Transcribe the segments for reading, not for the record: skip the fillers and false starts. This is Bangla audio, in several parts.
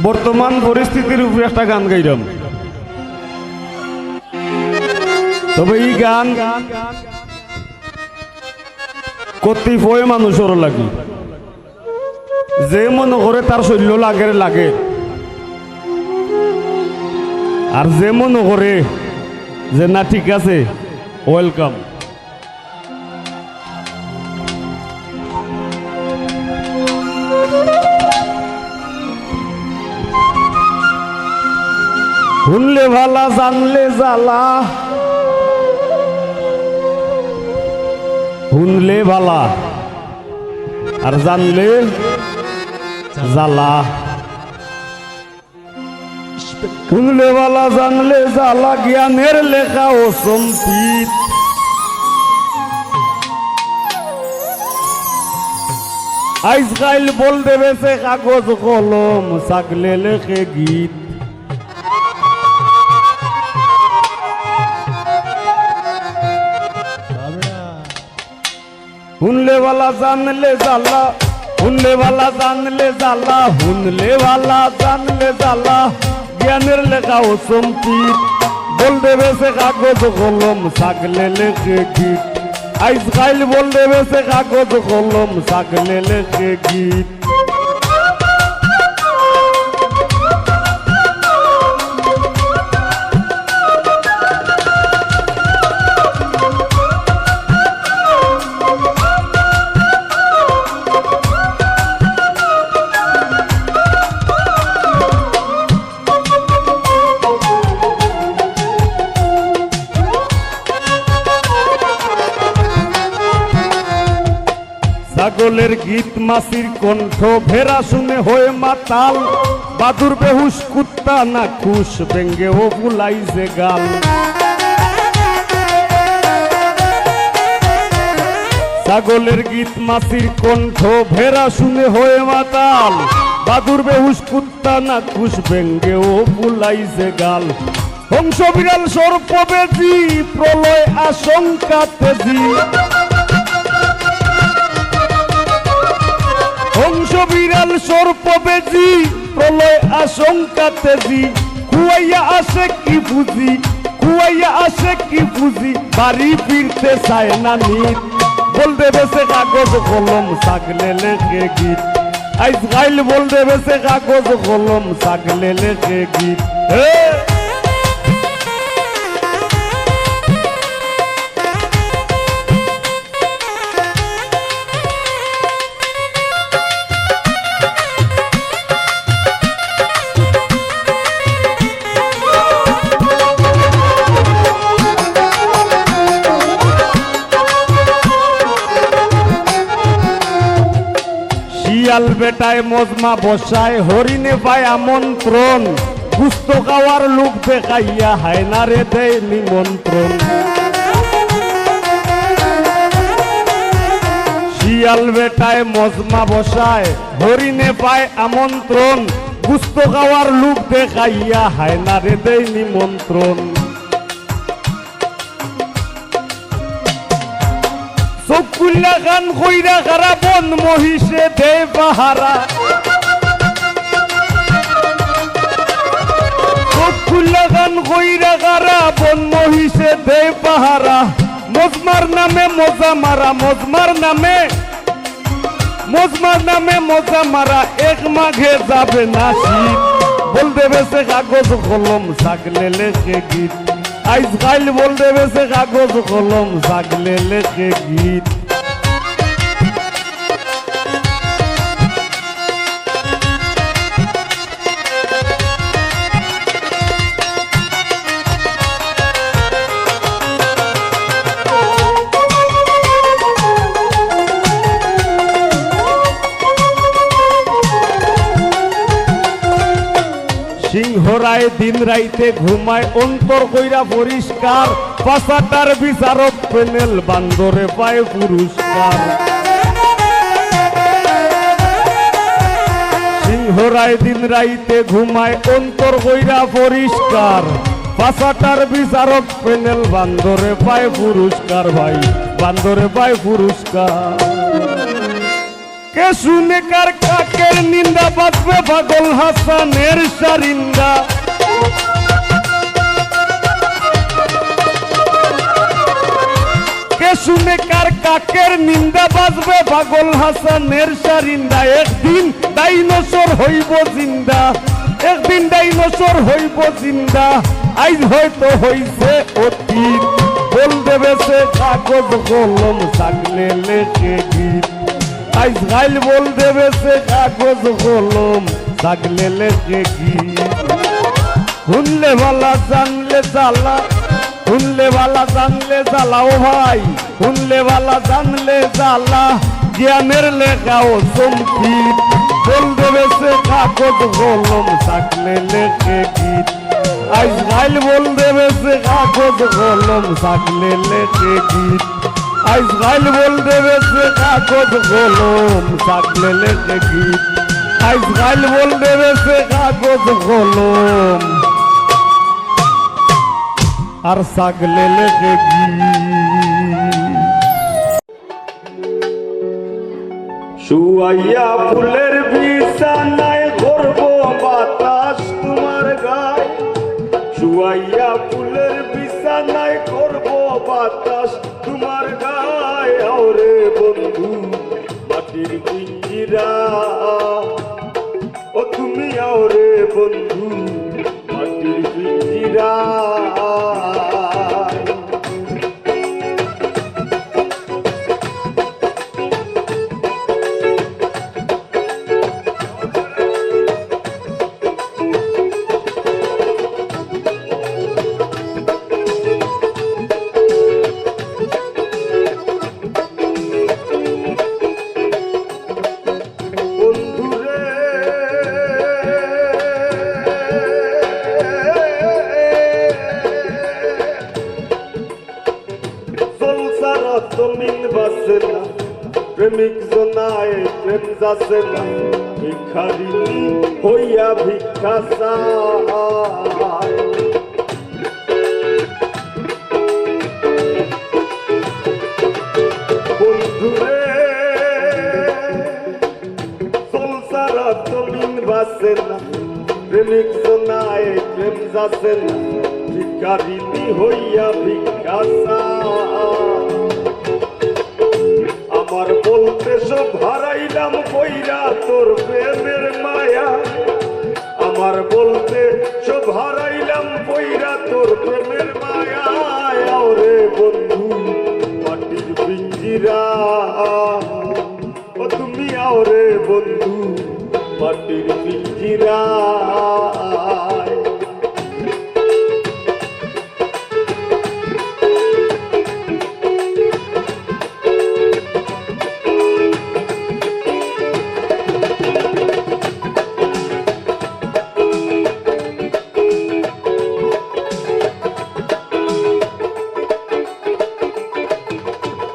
বর্তমান পরিস্থিতির উপরে একটা গান গাইলাম। তবে এই গান কতিপয় মানুষের লাগে, যে মনে করে তার শৈল্য লাগে, আর যে মনে করে যে না ঠিক আছে ওয়েলকাম। শুনলে ভালা জানলে জ্বালা, শুনলে ভালা আর জানলে জ্বালা। শুনলে ভালা জানলে জ্বালা, জ্ঞানের লেখা ও সম্পিত। আজকাল বল দেবে সে কাগজ কলম, ছাগলে লেখে গীত। শুনলে वाला জানলে জ্বালা, শুনলে वाला জানলে জ্বালা, শুনলে वाला জানলে জ্বালা, জ্ঞানের লেখা ও সম্পিত। বল দেবে সে কাগজ কলম, ছাগলে লেখে গীত। আজকাল বল দেবে সে কাগজ কলম, ছাগলে লেখে গীত। ছাগলের গীত মাসির কণ্ঠ, ভেড়া শুনে হয়ে মাতাল। বাদুর বেহুশ কুত্তা না খুশ, ব্যঙ্গে ও বুলাইছে গাল। ছাগলের গীত মাসির কণ্ঠ, ভেড়া শুনে হয়ে মাতাল। বাদুর বেহুশ কুত্তা না খুশ, ব্যঙ্গে ও বুলাইছে গাল। হংস বিড়াল সর্প বেজি, প্রলয় আশঙ্কা তেজি। হংস বিড়াল সর্প বেজি, প্রলয় আশঙ্কা তেজি। খুয়াইয়া আসে কি বুঝি, খুয়াইয়া আসে কি বুঝি, বাড়ি ফিরতে চায় না নিত। বল দেবে সে কাগজ কলম, ছাগলে লেখে গীত। আজকাল বল দেবে সে কাগজ কলম, ছাগলে লেখে গীত। শিয়াল বেটায় মজমা বসায়, হরিণে পায় আমন্ত্রণ। গুস্ত খাওয়ার লোক দেখাইয়া হায়নারে দেয় নিমন্ত্রণ। শিয়াল বেটায় মজমা বসায়, হরিণে পায় আমন্ত্রণ। গুস্ত খাওয়ার লোক দেখাইয়া হায়নারে দেয় নিমন্ত্রণ। চকুল্লা গান কইরা খারা, বন মহিষে দে পাহারা। চকুল্লা গান কইরা খারা, বন মহিষে দে পাহারা। মজমার নামে মজা মারা, মজমার নামে মজা মারা। এক মাঘে যাবে না শীত। বল দেবে সে কাগজ কলম, ছাগলে লেখে গীত। আজকাল বল দেবে সে কাগজ কলম, ছাগলে লেখে গীত। সিংহরায় দিন রাইতে ঘুমায়, অন্তর কইরা পরিষ্কার। পাশাটার বিচারক পেনেল, বান্দরে পায় পুরস্কার। সিংহরায় দিন রাইতে ঘুমায়, অন্তর কইরা পরিষ্কার। পাশাটার বিচারক পেনেল, বান্দরে পায় পুরস্কার। ভাই বান্দরে পায় পুরস্কার। কে শুনে কার কাকের নিন্দা বাঁচবে পাগল হাসানের সারিন্দা কে শুনে কার কাকের নিন্দা বাঁচবে পাগল হাসানের সারিন্দা একদিন ডাইনোসর হইব জিন্দা একদিন ডাইনোসর হইব জিন্দা আজ হয়তো হইছে অতীত বল দেবে সে কাগজ কলম থাকলে লেখে গীত আজ গাইল বল দেবে সে কাগজ কলম থাকলে লেখে গীত শুনলে ভালা জানলে জ্বালা শুনলে ভালা জানলে জ্বালা ও ভাই শুনলে ভালা জানলে জ্বালা জ্ঞানের লেখাও সম্পিত বল দেবে সে কাগজ কলম থাকলে লেখে গীত আজ গাইল বল দেবে সে কাগজ কলম থাকলে লেখে গীত আজ গাইল বল দেবে সে কাগজ কলম থাকলে লেখে গীত আজ গাইল বল দেবে সে কাগজ কলম আর থাকলে লেখে গীত শুয়াইয়া ফুলের বিছানায় করব বাতাস তোমার গায়ে শুয়াইয়া ফুলের বিছানায় করব বাতাস তোমার গায়ে ওরে বন্ধু মাটির পিঞ্জিরা ও তুমি ওরে বন্ধু মাটির পিঞ্জিরা জমিন বাসে না প্রেমিক জনায় প্রেম যাচ্ছে না ভিখারিনী হইয়া ভিক্ষা চায় বন্ধুরে সংসারা জমিন বাসে না প্রেমিক জনায় প্রেম যাচ্ছে না ভিখারিনী হইয়া ভিক্ষা চায় আমার বলতে সব হারাইলাম কইরা তোর প্রেমের মায়া আমার বলতে সব হারাইলাম কইরা তোর প্রেমের মায়া ওরে বন্ধু মাটির পিঞ্জিরা ও তুমি ওরে বন্ধু মাটির পিঞ্জিরা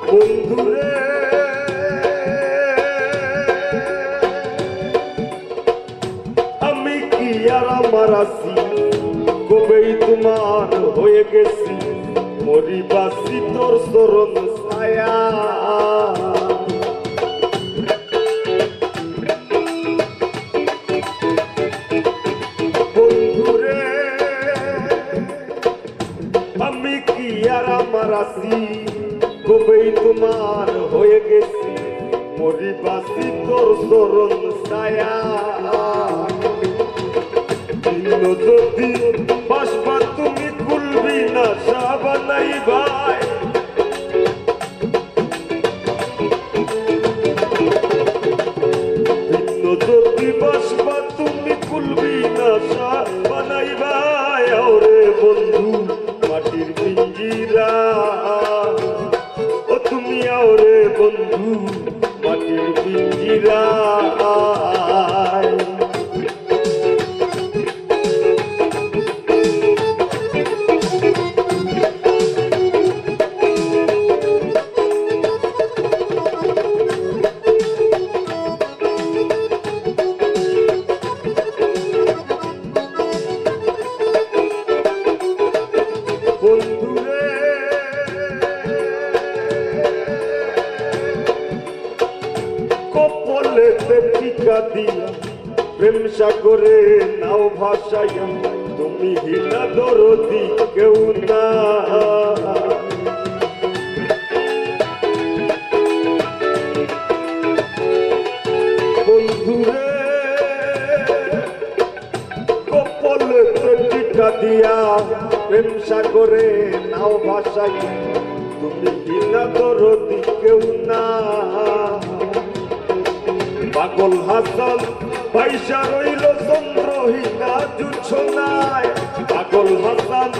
বন্ধুরে আমি কি আর আমার আছি কবেই তোমার হয়ে গেছি মরি বাসি তোর চরণ ছায়া বন্ধুরে আমি কি আর আমার আছি কবেই তোমার হয়ে গেছি মরি বাসি তোর চরণ ছায়া যদি বাসবা তুমি খুলবি না সাবানাই ভাই যদি বাসবা তুমি খুলবি না সাবানাই ভাই ওরে বন্ধু মাটির পিঞ্জিরা ও তুমি ওরে বন্ধু মাটির পিঞ্জিরা টিকা দিয়া প্রেম সাগরে নাও ভাসাইয়া তুমি হিলা দরদি কেউ না বন্ধুরে কপালে টিকা দিয়া প্রেম সাগরে নাও ভাসাইয়া তুমি হিলা দরদি কেউ না পাগল হাসান পয়সা রইল চন্দ্রহীনা জুছনায় পাগল হাসান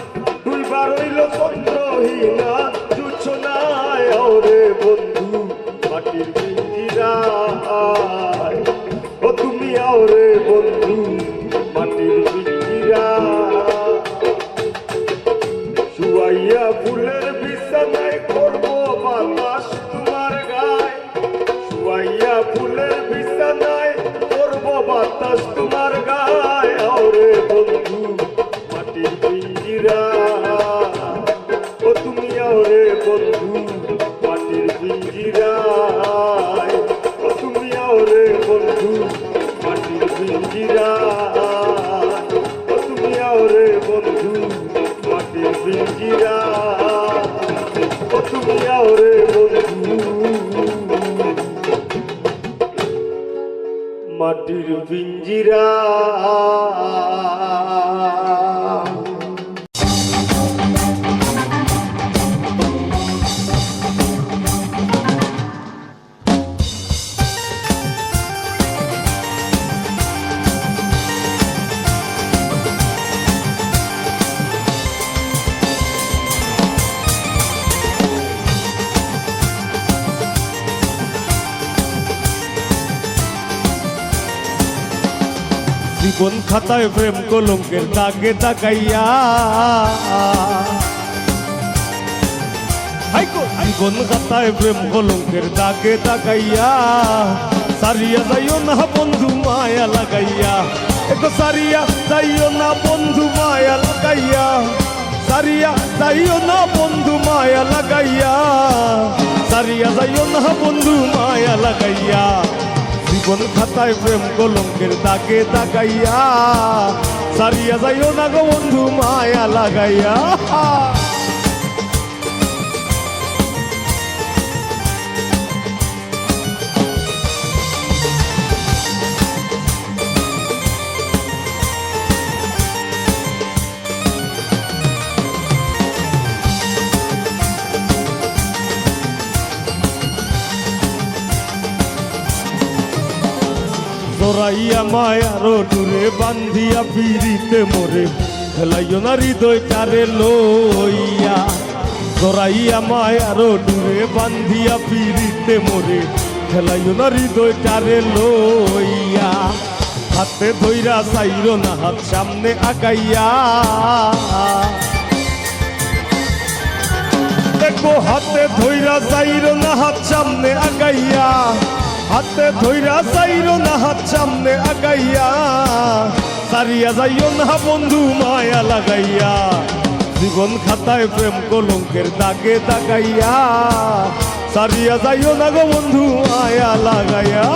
দুইবার রইল চন্দ্রহীনা জুছনায় ওরে বন্ধু মাটির পিঞ্জিরায় ও তুমি ওরে বন্ধু মাটির পিঞ্জিরায় শুয়াইয়া ফুলের বিছানায় করবো বাতাস তোমার গায় শুয়াইয়া ফুলের বিছানায় করবো বাতাস তোমার গায় ওরে বন্ধু মাটির পিঞ্জিরায় ও তুমি ওরে বন্ধু মাটির পিঞ্জিরায় ও তুমি ওরে বন্ধু মাটির পিঞ্জিরায় ও তুমি ওরে বন্ধু মাটির পিঞ্জিরায় ও তুমি ওরে বন্ধু মাটির পিঞ্জিরা জীবন খাতায় প্রেম কলঙ্কের দাগে দাগাইয়া জীবন খাতায় প্রেম কলঙ্কের দাগে দাগাইয়া সারিয়া যাইও না বন্ধু মায়া লাগাইয়া একটু সারিয়া যাইও না বন্ধু মায়া লাগাইয়া সারিয়া যাইও না বন্ধু মায়া লাগাইয়া সারিয়া যাইও না বন্ধু মায়া লাগাইয়া জীবন খাতায় প্রেম কলঙ্কের দাগে দাগাইয়া সারিয়া যাইও না গো বন্ধু মায়া লাগাইয়া জড়াইয়া মায়ার ডুরে বান্ধিয়া পিড়িতে মোরে খেলাইও না হৃদয় কারে লইয়া জড়াইয়া মায়ার ডুরে বান্ধিয়া পিড়িতে মোরে খেলাইও না হৃদয় কারে লইয়া হাতে ধইরা চাইরো না হাত সামনে আগাইয়া দেখো হাতে ধইরা চাইরো না হাত সামনে আগাইয়া হাতে ধইরা চাইরো না হাত সামনে আগাইয়া সারিয়া যাইও না বন্ধু মায়া লাগাইয়া জীবন খাতায় প্রেম কলঙ্কের দাগে দাগাইয়া সারিয়া যাইও না গো বন্ধু মায়া লাগাইয়া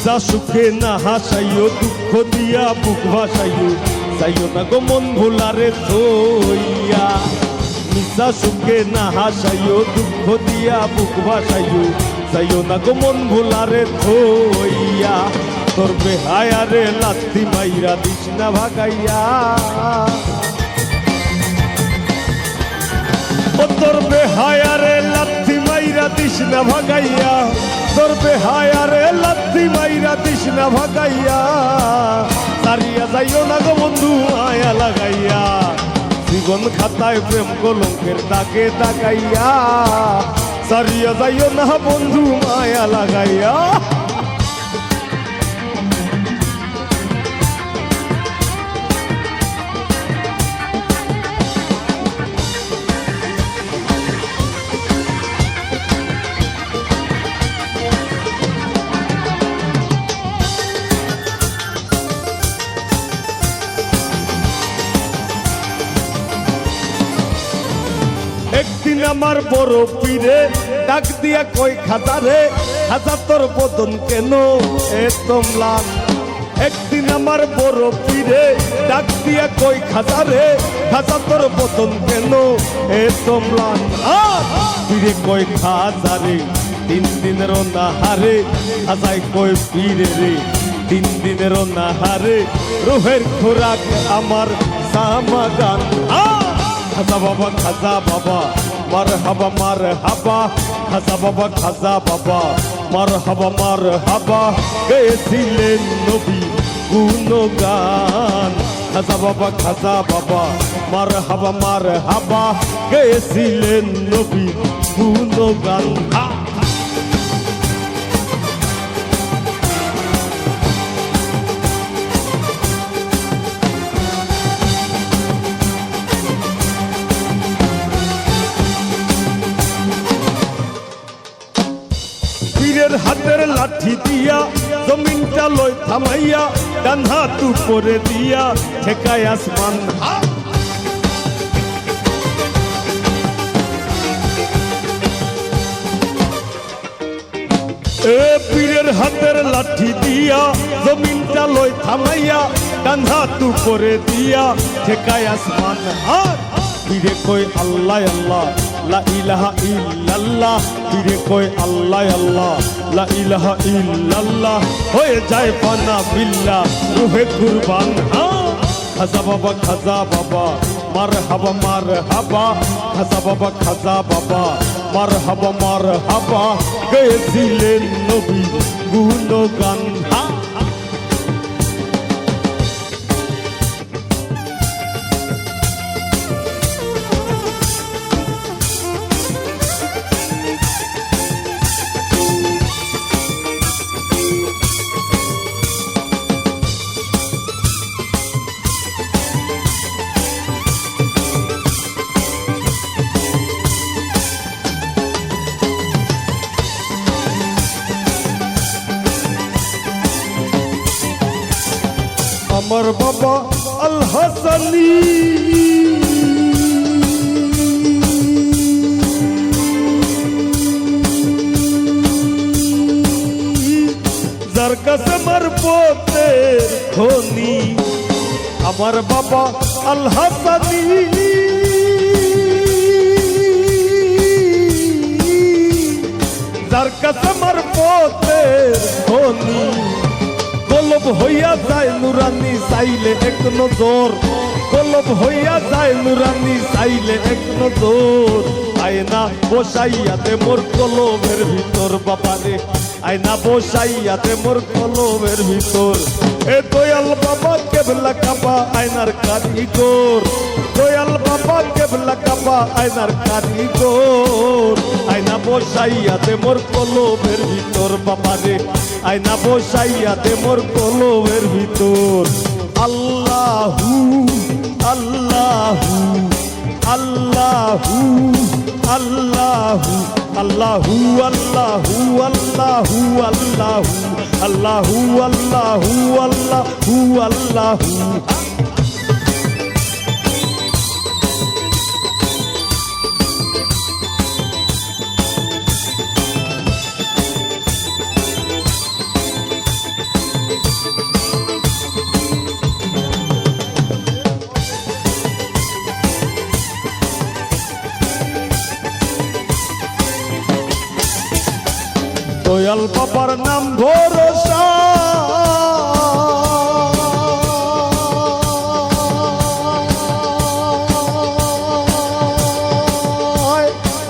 যা সুখে না হাসাইও দুঃখ দিয়া বুক ভাসাইও যাইও না গো মন ভোলারে থইয়া মিশা সুখে না হাসাইও দুঃখ দিয়া বুক ভাসাইও যাইও না গো মন ভোলারে থইয়া তোর বেহায়ারে লাত্তি মাইরা দিস না ভাগাইয়া ও তোর বেহায়ারে লাত্তি মাইরা দিস না ভাগাইয়া তোর বেহায়ারে লাত্তি মাইরা দিস না ভাগাইয়া সারিয়া যাইও না গো বন্ধু মায়া লাগাইয়া জীবন খাতায় প্রেম কলঙ্কের দাগে দাগাইয়া সারিয়া যাইও না বন্ধু মায়া লাগাইয়া একদিন আমার বড় পীরে ডাক দিয়া কই খাজা রে, খাজা তোর বদন কেন এত ম্লান। একদিন আমার বড় পীরে ডাক দিয়া কই খাজা রে, খাজা তোর বদন কেন এত ম্লান। পীরে কই খাজা রে, 3 দিনের নাহারে, খাজাই কই পীরে রে, 3 দিনের নাহারে, রুহের খোরাক আমার সামাগান। খাজা বাবা খাজা বাবা মারহাবা মারহাবা, খাজা বাবা খাজা বাবা মারহাবা মারহাবা, গেয়েছিলেন নবী গুণগান। খাজা বাবা খাজা বাবা মারহাবা মারহাবা, গেয়েছিলেন নবী গুণগান। পীরের হাতের লাঠি দিয়া জমিনটা লয় থামাইয়া, ডান হাত উপরে দিয়া ঠেকায় আসমান। পীরের হাতের লাঠি দিয়া জমিনটা লয় থামাইয়া, ডান হাত উপরে দিয়া ঠেকায় আসমান। পীরে কই আল্লাহ আল্লাহ লা ইলাহা ইল্লাল্লাহ, পীরে কই আল্লাহ আল্লাহ লা ইলাহা ইল্লাল্লাহ, হয়ে যায় ফানা বিল্লাহ রুহে কুরবান। খাজা বাবা খাজা বাবা মারহাবা মারহাবা, খাজা বাবা খাজা বাবা মারহাবা মারহাবা, গেয়েছিলেন নবী গুণগান। আমার বাবা আল হাসানি যার কাছে আমার পথের খনি, আমার বাবা আল হাসানি যার কাছে আমার পথের খনি। কলব হইয়া যায় নুরানি চাইলে এক নজর, কলব হইয়া যায় নুরানি চাইলে এক নজর। আয়না বসাইয়াতে মোর কলবের ভিতর বাবারে, আয়না বসাইয়াতে মোর কলবের ভিতর। এ দয়াল বাবা কেবলা কাবা আয়নার কারিগর, দয়াল বাবা কেবলা কাবা আয়নার কারিগর। আয়না বসাইয়াতে মোর কলবের ভিতর বাবারে, আয়না বসাইয়াতে মোর কলবের ভিতর। আল্লাহু আল্লাহু আল্লাহু আল্লাহু আল্লাহু আল্লাহু আল্লাহু আল্লাহু আল্লাহু আল্লাহু আল্লাহু। দয়াল বাবার নাম ভরসা,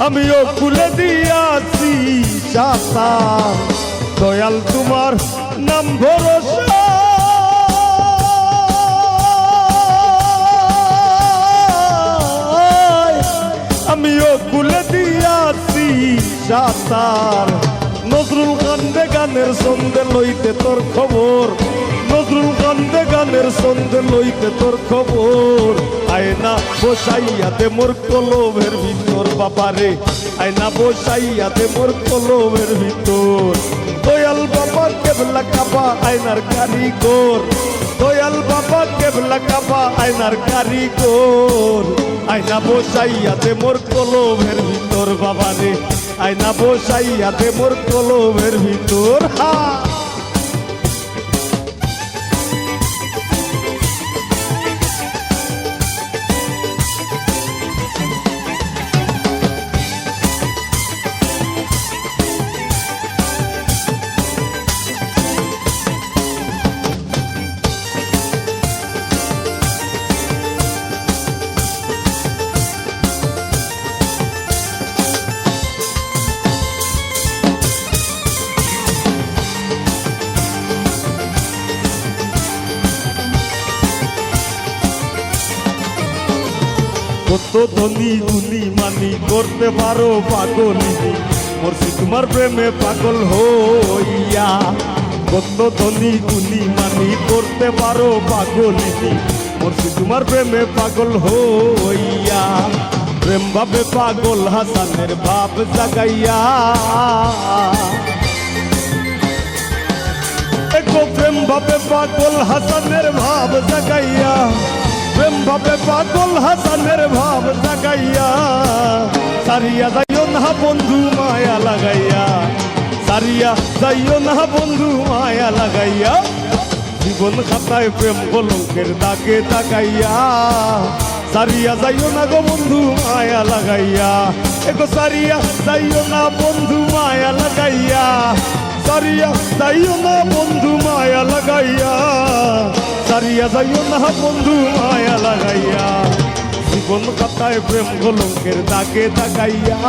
আমিও খুলে দিয়াছি সাতার। দয়াল তোমার নাম ভরসা, আমিও খুলে দিয়াছি সাতার। নজরুল কান্দে গানের সন্ধে লইতে তোর খবর, নজরুল কান্দে গানের সন্ধে লইতে তোর খবর। আয়না বসাইয়াতে মোর কলবের ভিতর বাবারে, আয়না বসাইয়াতে মোর কলবের ভিতর। দয়াল বাবা কেবলা কাবা আয়নার কারিগর, দয়াল বাবা কেবলা কাবা আয়নার কারিগর। আয়না বসাইয়া দে মোর কলমের ভিতর বাবা রে, আয়না বসাইয়া দে মোর কলমের ভিতর। হা কত ধনী গুণী মানি করতে পারো পাগলিনী, মরছি তোমার প্রেমে পাগল হইয়া। কত ধনী গুণী মানি করতে পারো পাগলিনী, মরছি তোমার প্রেমে পাগল হইয়া। প্রেম ভাবে পাগল হাসানের ভাব জাগাইয়া, প্রেম ভাবে পাগল হাসানের ভাব জাগাইয়া, প্রেম ভাবে পাগল হাসানের ভাব জাগাইয়া। সারিয়া যাইও না বন্ধু মায়া লাগাইয়া, সারিয়া যাইও না বন্ধু মায়া লাগাইয়া। জীবন খাতায় প্রেম কলঙ্কের দাগে তাকাইয়া, সারিয়া যাইও না গো বন্ধু মায়া লাগাইয়া। এগো সারিয়া যাইও না বন্ধু মায়া লাগাইয়া, সারিয়া যাইও না বন্ধু মায়া লাগাইয়া, সারিয়া যাইও না বন্ধু মায়া লাগাইয়া। জীবন খাতায় প্রেম কলঙ্কের দাগে তাকাইয়া,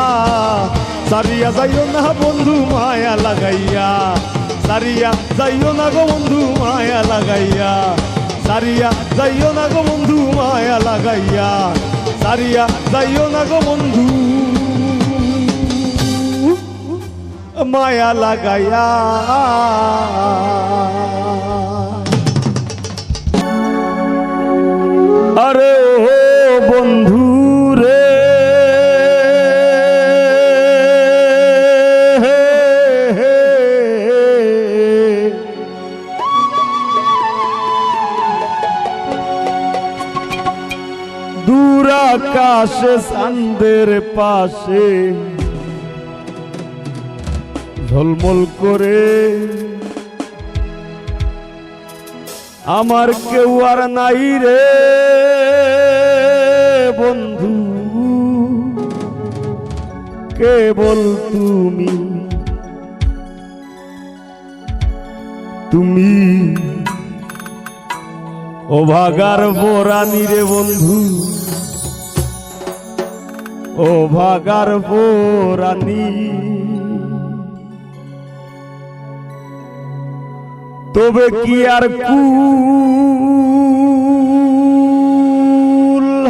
সারিয়া যাইও না বন্ধু মায়া লাগাইয়া, সারিয়া যাইও না গো বন্ধু মায়া লাগাইয়া, সারিয়া যাইও না গো বন্ধু মায়া লাগাইয়া, সারিয়া যাইও না গো বন্ধু মায়া লাগাইয়া। আরে ও বন্ধু রে, দূর আকাশে চাঁদের পাশে ঝলমল করে আমার কেউ আর নাই রে বন্ধু, কেবল তুমি, তুমি ও ভাগার বোরানি রে বন্ধু, ও ভাগার বোরানি। তবে কি আর কুল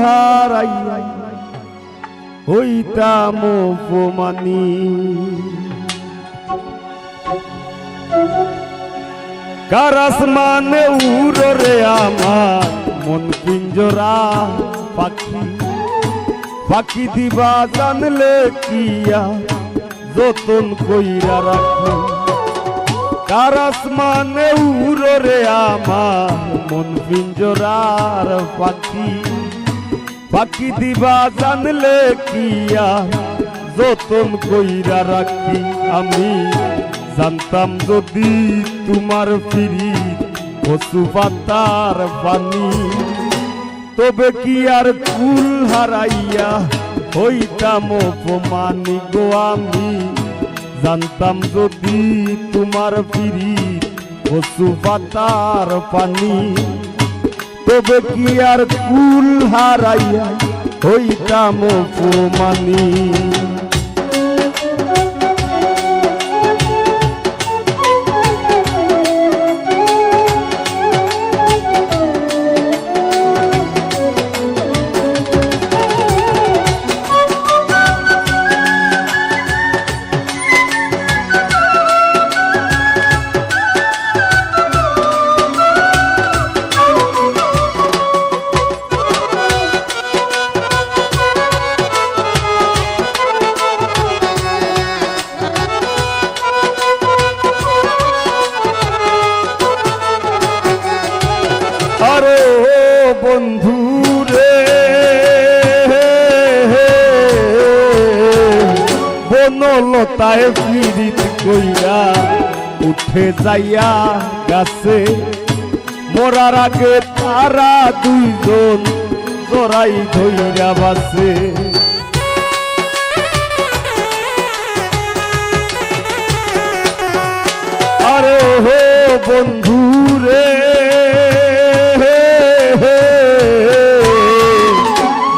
হারাইয়া হইতাম অপমানি। কার আসমানে উড়রে আমার মন পিঞ্জরা পাখি, পাখি দিবা জানলে কিয়া যতন কইরা রাখি। কার আসমানে উড়রে আমার মন পিঞ্জরার পাখি, পাখি দিবা জানলে কিয়া যতন কইরা রাখি। আমি জানতাম যদি তোমার ফিরি কচু পাতার পানি, তবে কি আর কুল হারাইয়া হইতাম অপমানি গো। আমি জানতাম যদি তোমার ফিরি কচু পাতার পানি, তবে কি আর কুল হারাইয়া হইতাম অপমানি। বনলতায় পীড়িত কইরা উঠে যাইয়া গাছে মরার আগে তারা দুইজন জড়াই ধইরা বাসে আরে হো বন্ধু রে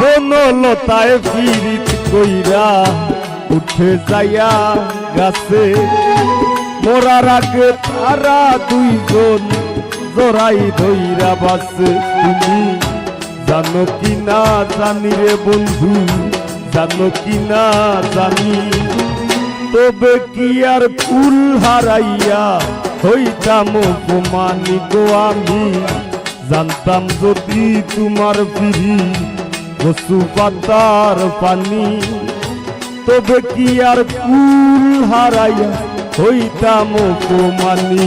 বনলতায় পীড়িত কইরা উঠে যাইয়া গাছে মরার আগে তারা দুইজন জড়াই ধইরা বাসে তুমি জানো কি না জানি রে বন্ধু জানো কি না জানি তবে কি আর কুল হারাইয়া হইতাম অপমানি গো আমি জানতাম যদি তোমার পিড়ি কচু পাতার পানি তবে কি আর কুল হারাইয়া হইতাম অপমানি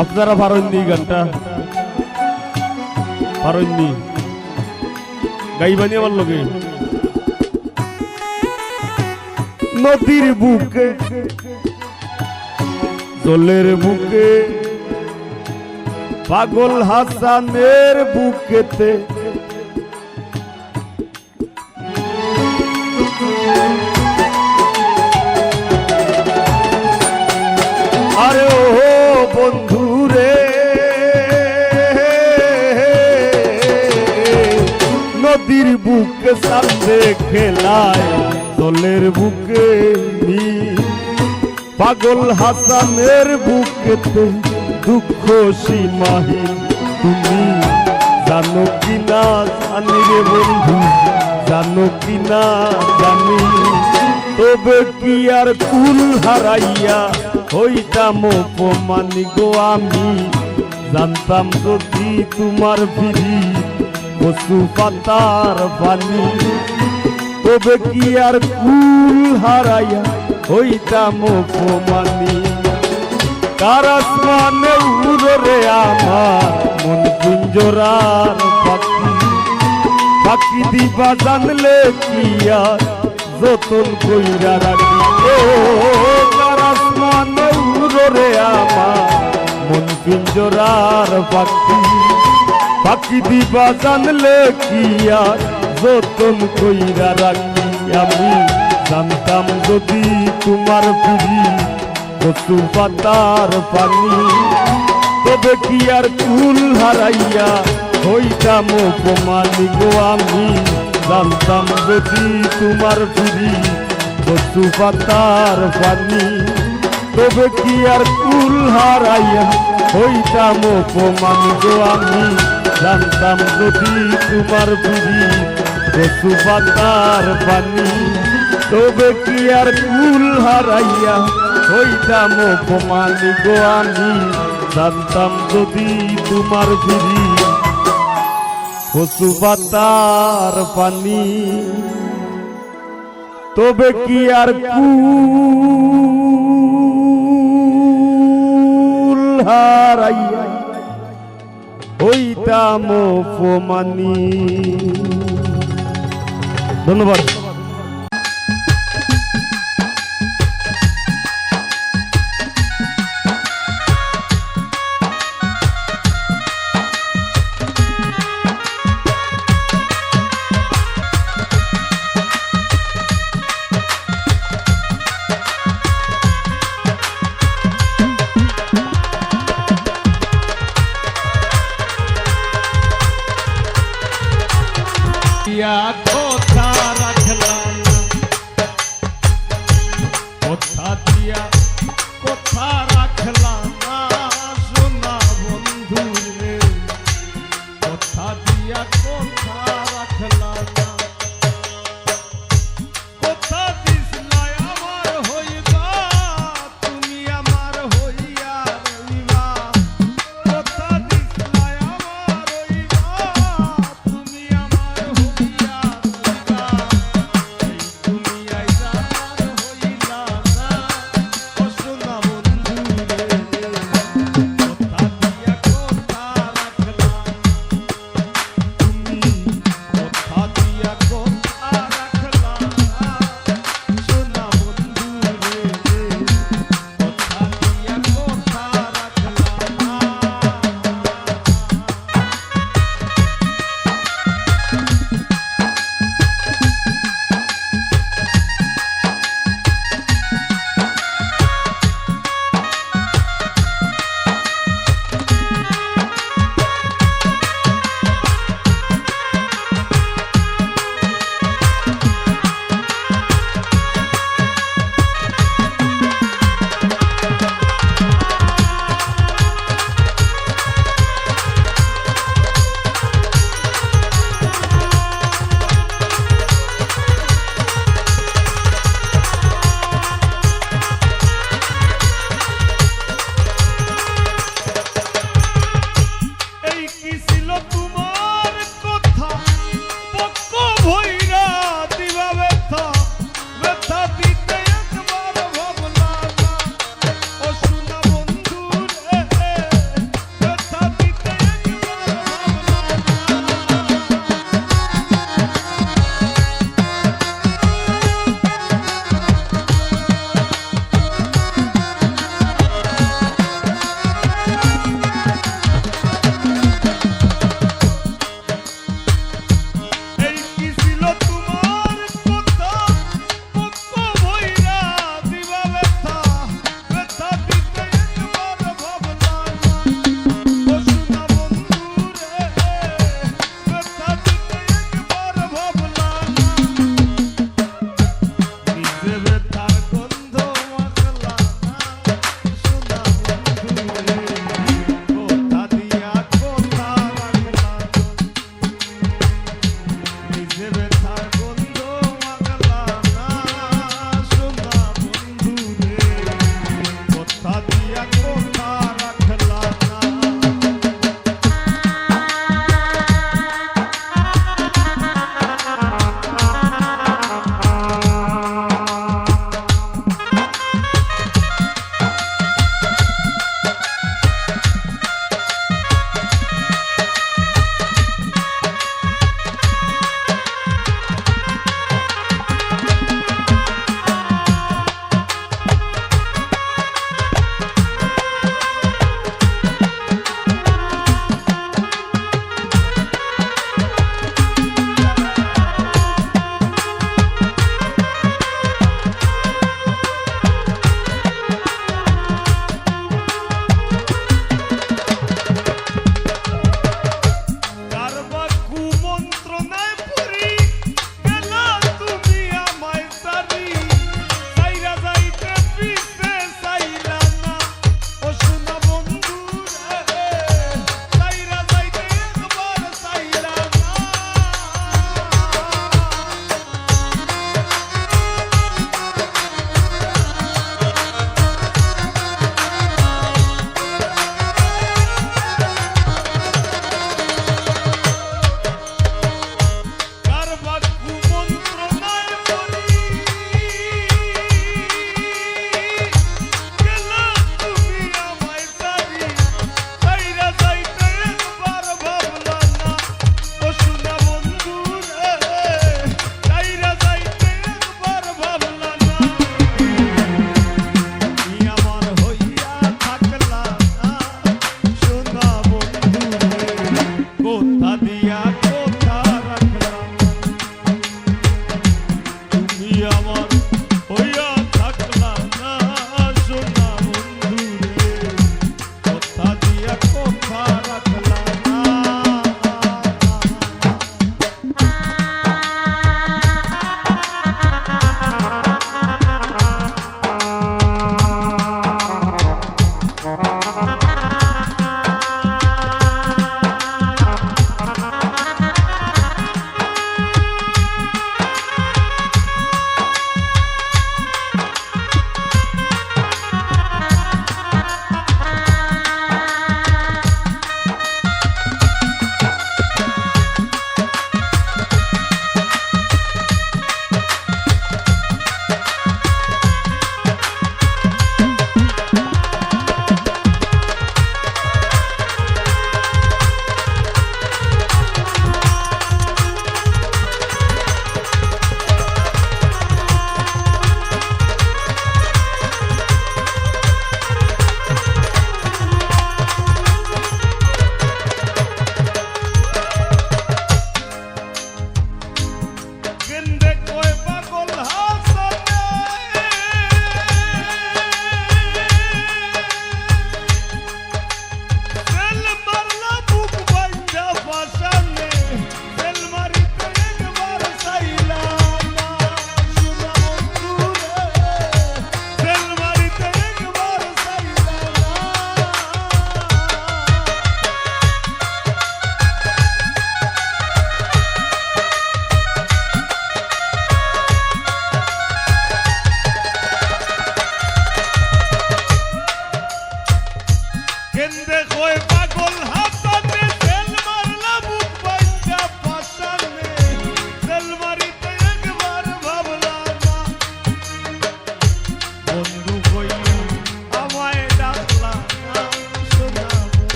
আপনারা পারেননি গানটা পারেননি গাইবানি আমার লগে নদীর বুকে জলের বুকে পাগল হাসানের বুকেতে আরে ও বন্ধু রে নদীর বুকে সামনে খেলায় জলের বুকে পাগল হাসানের বুকেতে দুঃখ সীমাহীন তুমি জানো কি না জানি রে বন্ধু জানো কি না জানি তবে কি আর কুল হারাইয়া হইতাম অপমানি গো আমি জানতাম যদি তোমার পিড়ি কচু পাতার পানি তবে কি আর কুল হারাইয়া হইতাম অপমানি কার আসমানে উড়ে আমার মন পিঞ্জরার পাখি পাখি দিবা জানলে কি আর যতন কইরা রাখি ও কার আসমানে উড়ে আমার মন পিঞ্জরার পাখি পাখি দিবা জানলে কি আর যতন কইরা রাখি আমি জানতাম যদি তোমার পিড়ি কচু পাতার পানি তবে কি আর কুল হারাইয়া হইতাম অপমানি গো আমি জানতাম যদি তোমার পিড়ি কচু পাতার পানি তবে কি আর কুল হারাইয়া হইতাম অপমানি গো আমি জানতাম যদি তোমার পিড়ি কচু পাতার পানি তবে কি আর কুল হারাইয়া হইতাম অপমানি গো আমি জানতাম যদি তোমার পিড়ি কচু পাতার পানি তবে কি আর কুল হারাইয়া হইতাম অপমানি। ধন্যবাদ। কথা রাখলাম কথা দিয়া কথা রাখলাম না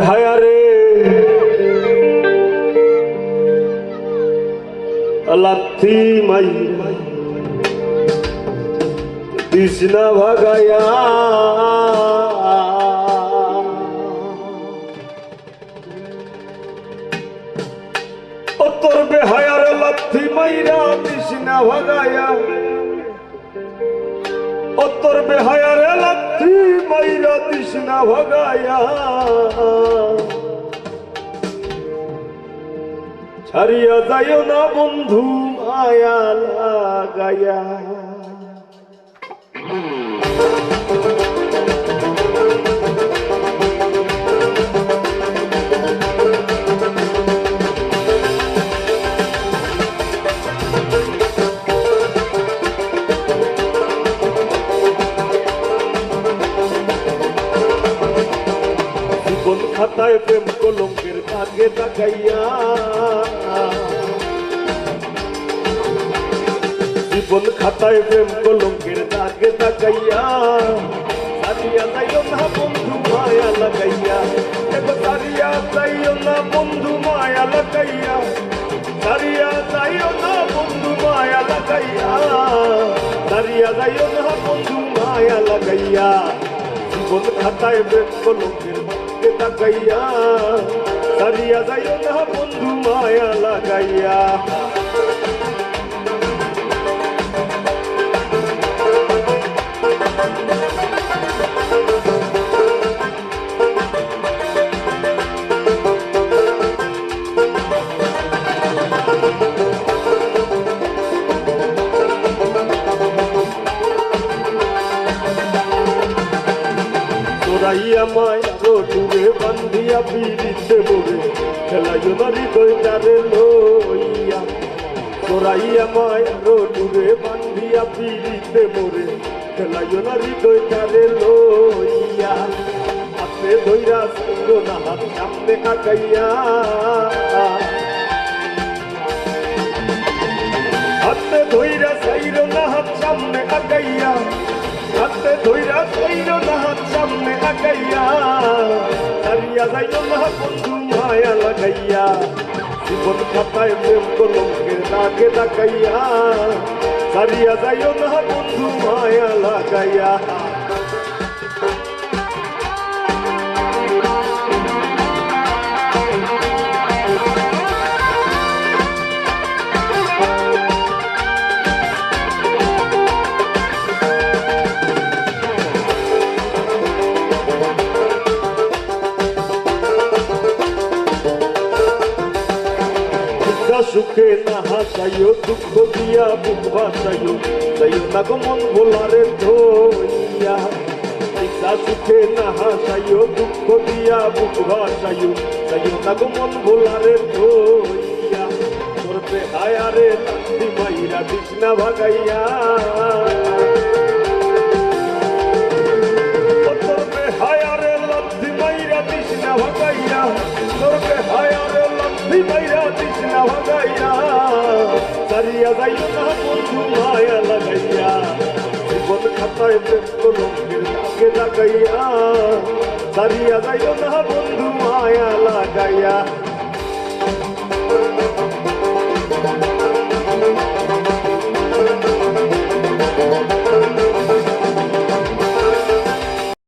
বেহায়ারে লাথি মাই কৃষ্ণা ভাগায়া ও তোর বেহায়ারে লাথি মাইরা কৃষ্ণা ভাগায়া ও তোর বেহায়ারে লাথি মাইরা কৃষ্ণা ভাগায়া ছাড়িয়া যাইও না বন্ধু মায়া লাগায়া জীবন খাতায় প্রেম কলঙ্কের দাগে দাগাইয়া জীবন খাতায় প্রেম কলঙ্কের দাগে দাগাইয়া সারিয়া যাইও না বন্ধু মায়া লাগাইয়া এবার সারিয়া যাইও না বন্ধু মায়া লাগাইয়া সারিয়া যাইও না বন্ধু মায়া লাগাইয়া সারিয়া যাইও না বন্ধু মায়া লাগাইয়া জীবন খাতায় প্রেম কলঙ্কের দাগে দাগাইয়া সারিয়া যাইও না বন্ধু মায়া লাগাইয়া তোরাইয়া মায়া রোডুরে বান্ধিয়া পিড়িতে মোরে খেলাইও না হৃদয়টারে লইয়া তোরাইয়া মায়া রোডুরে বান্ধিয়া পিড়িতে মোরে খেলাইও না হৃদয়টারে লইয়া হাতে ধইরা সাইল না হাত সামনে আগাইয়া হাতে ধইরা সাইল না হাত সামনে আগাইয়া হাতে ধইরা সাইল না হাত সামনে আগাইয়া সারিয়া যাইও না বন্ধু মায়া লাগাইয়া জীবন খাতায় প্রেম কলঙ্কের দাগে দাগাইয়া সারিয়া যাইও না বন্ধু মায়া লাগাইয়া সুখে না হাসাইও দুঃখ দিয়া বুক ভাসাইও যাইও না গো মন ভোলারে ধইয়া ইচ্ছা সুখে না হাসাইও দুঃখ দিয়া বুক ভাসাইও যাইও না গো মন ভোলারে ধইয়া তোর বেহায়ারে লাথি মাইরা কৃষ্ণা ভাগাইয়া তোর বেহায়ারে লাথি মাইরা কৃষ্ণা ভাগাইয়া তোর বেহায়ারে লাথি মাইরা কৃষ্ণা ভাগাইয়া সারিয়া যাইও না বন্ধু মায়া লাগাইয়া জীবন খাতায় প্রেম কলঙ্কের দাগে লাগাইয়া সারিয়া যাইও না বন্ধু মায়া লাগাইয়া